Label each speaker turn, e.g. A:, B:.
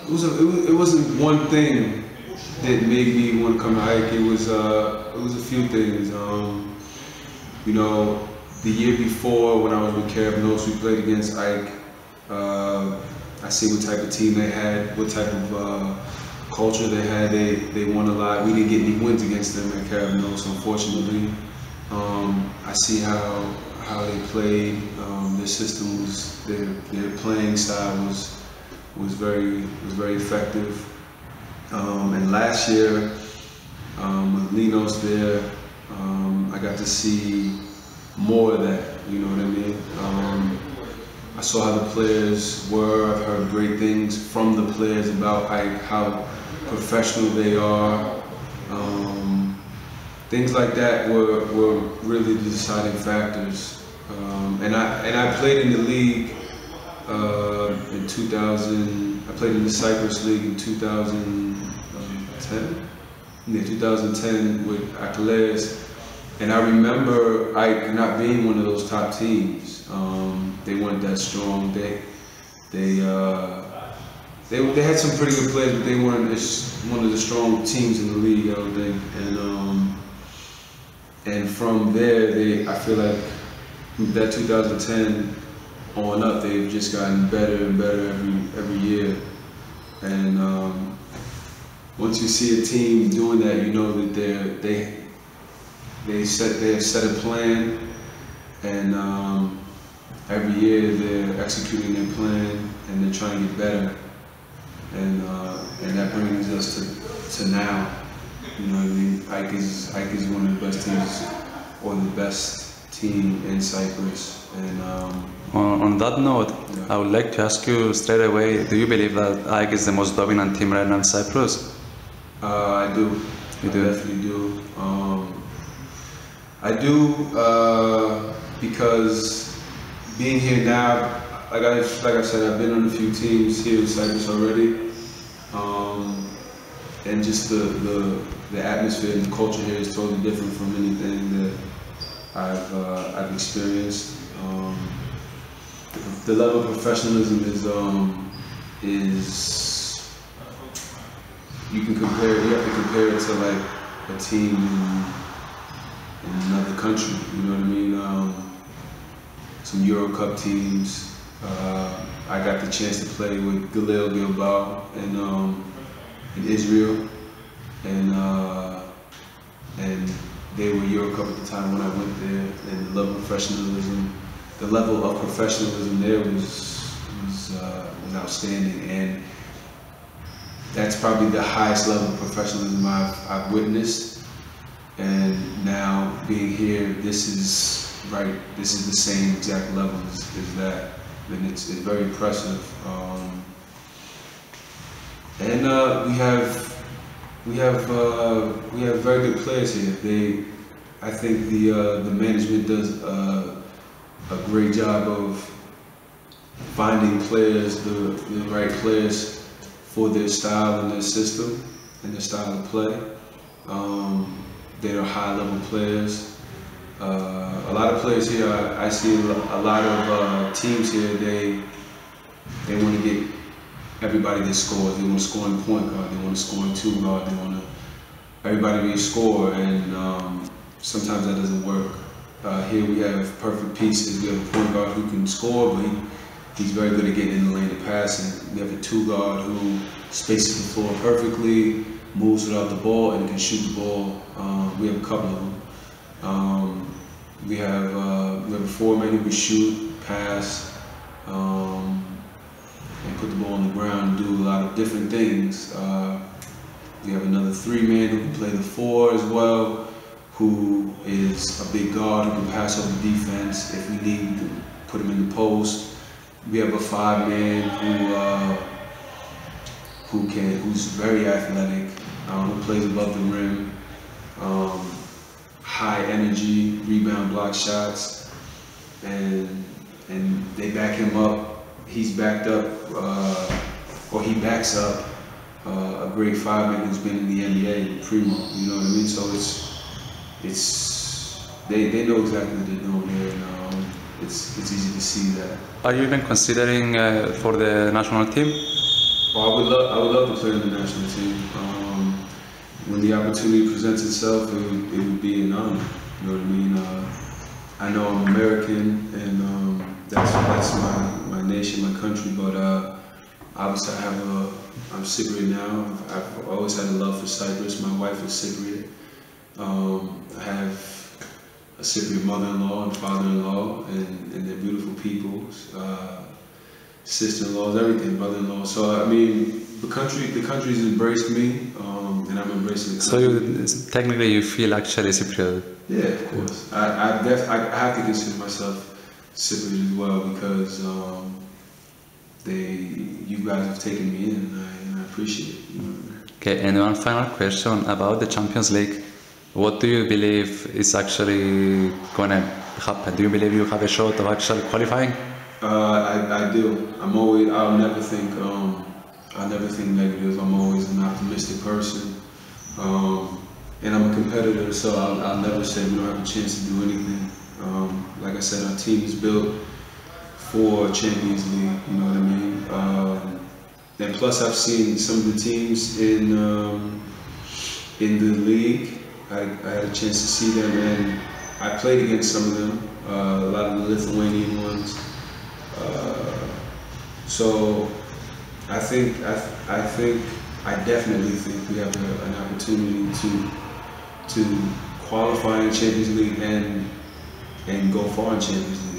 A: It wasn't one thing that made me want to come to Ike. It was a few things. You know, the year before when I was with Cavs, we played against Ike. I see what type of team they had, what type of culture they had. They won a lot. We didn't get any wins against them at Cavs, unfortunately. I see how they played. Their system was, their playing style was very effective. And last year, with Linos there, I got to see more of that. You know what I mean? I saw how the players were. I've heard great things from the players about Ike, how professional they are. Things like that were really the deciding factors. And I played in the league in 2000. I played in the Cyprus League in 2010. Yeah, 2010 with Achilles. And I remember Ike not being one of those top teams. They weren't that strong. They had some pretty good players, but they weren't one of the strong teams in the league, I don't think. And from there, I feel like that 2010 on up, they've just gotten better and better every year. And once you see a team doing that, you know that they have set a plan, and every year they're executing their plan and they're trying to get better. And that brings us to now. You know what I mean? Ike is one of the best teams, or the best team in Cyprus. And
B: on that note, yeah. I would like to ask you straight away, do you believe that Ike is the most dominant team right now in Cyprus?
A: I do.
B: You do?
A: I definitely do. I do because being here now, like I said, I've been on a few teams here in Cyprus already, and just the atmosphere and the culture here is totally different from anything that I've experienced. The level of professionalism is you have to compare it to like a team in another country. You know what I mean? Some Euro Cup teams. I got the chance to play with Tyrell Bilbao in Israel, and they were Euro Cup at the time when I went there. And the level of professionalism there was outstanding, and that's probably the highest level of professionalism I've witnessed. And now being here, this is the same exact level as that, and it's very impressive. And we have very good players here. I think the management does a great job of finding players, the right players for their style and their system and their style of play. They're high-level players. A lot of players here, I see a lot of teams here, they want to get everybody that scores. They want to score in point guard, they want to score in two guard, they want everybody to be a scorer, and sometimes that doesn't work. Here we have perfect pieces. We have a point guard who can score, but he's very good at getting in the lane and passing. We have a two guard who spaces the floor perfectly, moves without the ball, and can shoot the ball. We have a couple of them. We have a four-man who can shoot, pass, and put the ball on the ground and do a lot of different things. We have another three-man who can play the four as well, who is a big guard who can pass over defense if we need to put him in the post. We have a five-man who's very athletic, who plays above the rim, high energy, rebound, block shots, and they back him up. He's backed up, or he backs up a great five-man who's been in the NBA, Primo. You know what I mean? So they know exactly what they're doing here, and it's easy to see that.
B: Are you even considering for the national team?
A: Oh, I would love to play on the national team. When the opportunity presents itself, it would be an honor. You know what I mean? I know I'm American, and that's my nation, my country. But obviously, I'm Cypriot now. I've always had a love for Cyprus. My wife is Cypriot. I have a Cypriot mother-in-law and father-in-law, and they're beautiful people. Sister-in-laws, everything, brother-in-law. So I mean, the country's embraced me, and I'm embracing the country.
B: So technically you feel actually Cypriot?
A: Yeah, of course. I have to consider myself Cypriot as well, because you guys have taken me in, and I appreciate it. You know?
B: Okay, and one final question about the Champions League. What do you believe is actually gonna happen? Do you believe you have a shot of actually qualifying?
A: I do. I'll never think negative. I'm always an optimistic person. And I'm a competitor, so I'll never say we don't have a chance to do anything. Like I said, our team is built for Champions League, you know what I mean? And plus I've seen some of the teams in the league. I had a chance to see them, and I played against some of them, a lot of the Lithuanian ones. So I definitely think we have an opportunity to qualify in Champions League and go far in Champions League.